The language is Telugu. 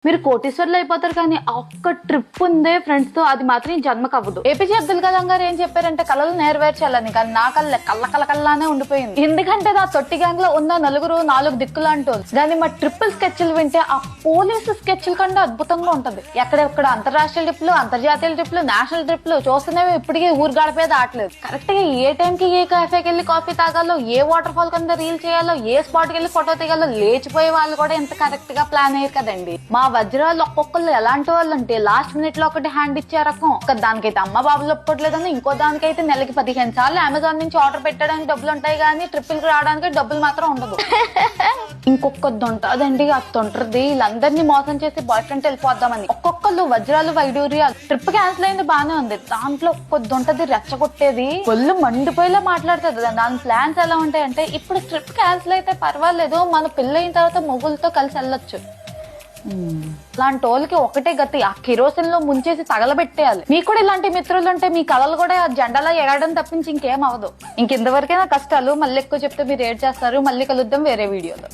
మీరు కోటీశ్వర్లు అయిపోతారు కానీ ఒక్క ట్రిప్ ఉందే ఫ్రెండ్స్ తో, అది మాత్రం ఈ జన్మకు అవ్వదు. ఏపీజే అబ్దుల్ కలాం గారు ఏం చెప్పారంటే కళలు నెరవేర్చాలని, కానీ నా కళ్ళ కళ్ళనే ఉండిపోయింది. ఎందుకంటే నా తొట్టి గ్యాంగ్ లో ఉన్న నలుగురు 4 దిక్కులు అంటూ దాన్ని మా ట్రిపుల్ స్కెచ్లు వింటే ఆ పోలీసు స్కెచ్ల కంటే అద్భుతంగా ఉంటది. ఎక్కడెక్కడ అంతర్రాష్ట్రీయ ట్రిప్లు, అంతర్జాతీయ ట్రిప్లు, నేషనల్ ట్రిప్లు చూస్తున్నవి ఇప్పటికీ ఊరు గడపే దాటలేదు. కరెక్ట్ గా ఏ టైం కి ఏ కాఫేకి వెళ్ళి కాఫీ తాగాలో, ఏ వాటర్ ఫాల్ కింద రీల్ చేయాలో, ఏ స్పాట్ కి వెళ్ళి ఫోటో తీయాలో లేచిపోయే వాళ్ళు కూడా ఎంత కరెక్ట్ గా ప్లాన్ అయ్యారు కదండి. మా వజ్రాలు ఒక్కొక్కరు ఎలాంటి వాళ్ళు అంటే లాస్ట్ మినిట్ లో ఒకటి హ్యాండ్ ఇచ్చే రకం. ఒక దానికైతే అమ్మ బాబులు ఒప్పుకోవట్లేదని, ఇంకో దానికైతే నెలకి 15 సార్లు అమెజాన్ నుంచి ఆర్డర్ పెట్టడానికి డబ్బులు ఉంటాయి కానీ ట్రిప్పుల్ కి రావడానికి డబ్బులు మాత్రం ఉండదు. ఇంకొకది ఉంటదండి, అది ఉంటది వీళ్ళందరినీ మోసం చేసి బాయ్ ఫ్రెండ్ వెళ్ళిపోద్దామని. ఒక్కొక్కరు వజ్రాలు వైడూర్యాలు ట్రిప్ క్యాన్సిల్ అయింది బానే ఉంది, దాంట్లో కొద్ది ఉంటది రెచ్చగొట్టేది, ఒళ్ళు మండిపోయేలా మాట్లాడుతుంది. దాని ప్లాన్స్ ఎలా ఉంటాయంటే, ఇప్పుడు ట్రిప్ క్యాన్సిల్ అయితే పర్వాలేదు, మన పెళ్ళైన తర్వాత మొగులతో కలిసి వెళ్ళొచ్చు. ఇలాంటి వాళ్ళకి ఒకటే గతి, ఆ కిరోసిన్ లో ముంచేసి తగలబెట్టేయాలి. మీకు కూడా ఇలాంటి మిత్రులు ఉంటే మీ కళలు కూడా జెండాలో ఎగరడం తప్పించి ఇంకేం అవ్వదు. ఇంకెంతవరకైనా కష్టాలు మళ్ళీ ఎక్కువ చెప్తే మీరు ఏడ్ చేస్తారు. మళ్ళీ కలుద్దాం వేరే వీడియోలో.